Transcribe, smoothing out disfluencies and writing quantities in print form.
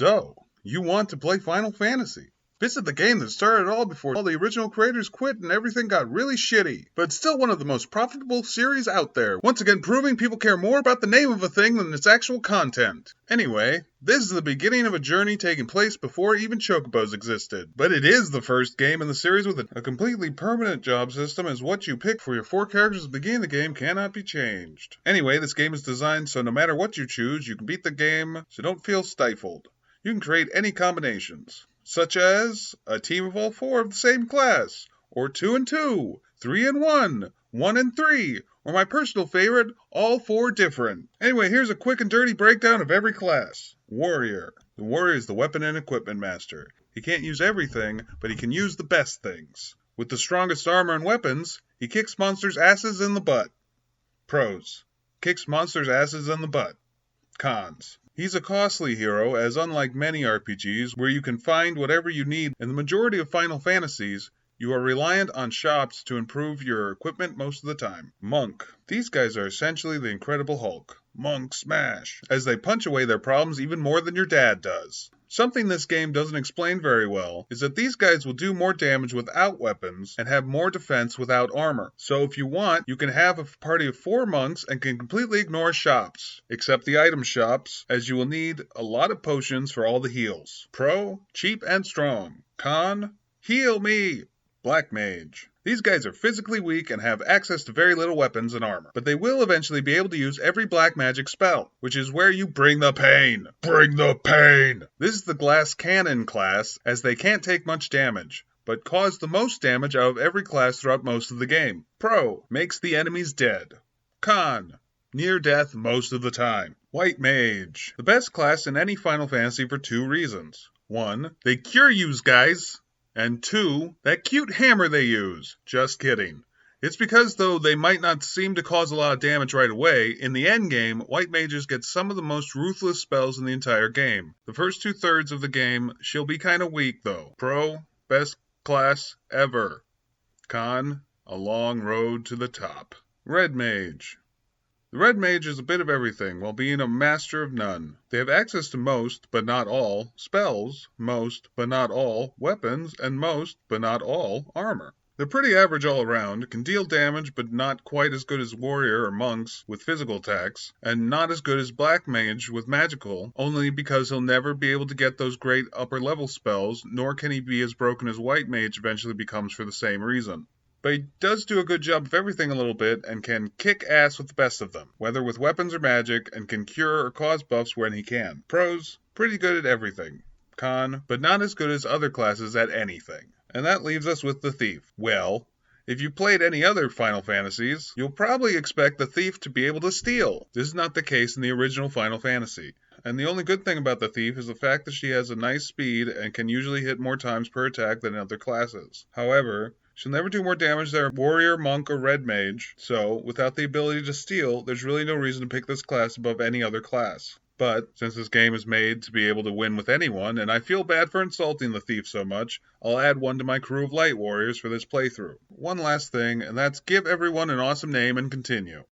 So, you want to play Final Fantasy? This is the game that started it all before all the original creators quit and everything got really shitty. But it's still one of the most profitable series out there, once again proving people care more about the name of a thing than its actual content. Anyway, this is the beginning of a journey taking place before even Chocobos existed. But it is the first game in the series with a completely permanent job system, as what you pick for your 4 characters at the beginning of the game cannot be changed. Anyway, this game is designed so no matter what you choose, you can beat the game, so don't feel stifled. You can create any combinations, such as a team of all 4 of the same class, or 2 and 2, 3 and 1, 1 and 3, or my personal favorite, all 4 different. Anyway, here's a quick and dirty breakdown of every class. Warrior. The warrior is the weapon and equipment master. He can't use everything, but he can use the best things. With the strongest armor and weapons, he kicks monsters' asses in the butt. Pros. Kicks monsters' asses in the butt. Cons. He's a costly hero, as unlike many RPGs, where you can find whatever you need, in the majority of Final Fantasies, you are reliant on shops to improve your equipment most of the time. Monk. These guys are essentially the Incredible Hulk. Monk smash, as they punch away their problems even more than your dad does. Something this game doesn't explain very well is that these guys will do more damage without weapons and have more defense without armor. So if you want, you can have a party of 4 monks and can completely ignore shops, except the item shops, as you will need a lot of potions for all the heals. Pro, cheap and strong. Con, heal me. Black Mage. These guys are physically weak and have access to very little weapons and armor, but they will eventually be able to use every black magic spell, which is where you bring the pain. Bring the pain! This is the Glass Cannon class, as they can't take much damage, but cause the most damage out of every class throughout most of the game. Pro, makes the enemies dead. Con, near death most of the time. White Mage. The best class in any Final Fantasy for 2 reasons. 1, they cure yous guys. And 2, that cute hammer they use. Just kidding. It's because, though they might not seem to cause a lot of damage right away, in the endgame, White Mages get some of the most ruthless spells in the entire game. The first 2/3 of the game, she'll be kinda weak, though. Pro, best class ever. Con, a long road to the top. Red Mage. The Red Mage is a bit of everything, while being a master of none. They have access to most, but not all, spells, most, but not all, weapons, and most, but not all, armor. They're pretty average all around, can deal damage, but not quite as good as warrior or monks with physical attacks, and not as good as Black Mage with magical, only because he'll never be able to get those great upper level spells, nor can he be as broken as White Mage eventually becomes for the same reason. But he does do a good job of everything a little bit, and can kick ass with the best of them, whether with weapons or magic, and can cure or cause buffs when he can. Pros, pretty good at everything. Con, but not as good as other classes at anything. And that leaves us with the Thief. Well, if you played any other Final Fantasies, you'll probably expect the Thief to be able to steal. This is not the case in the original Final Fantasy. And the only good thing about the Thief is the fact that she has a nice speed and can usually hit more times per attack than other classes. However, she'll never do more damage than a warrior, monk, or red mage, so without the ability to steal, there's really no reason to pick this class above any other class. But, since this game is made to be able to win with anyone, and I feel bad for insulting the Thief so much, I'll add one to my crew of light warriors for this playthrough. One last thing, and that's give everyone an awesome name and continue.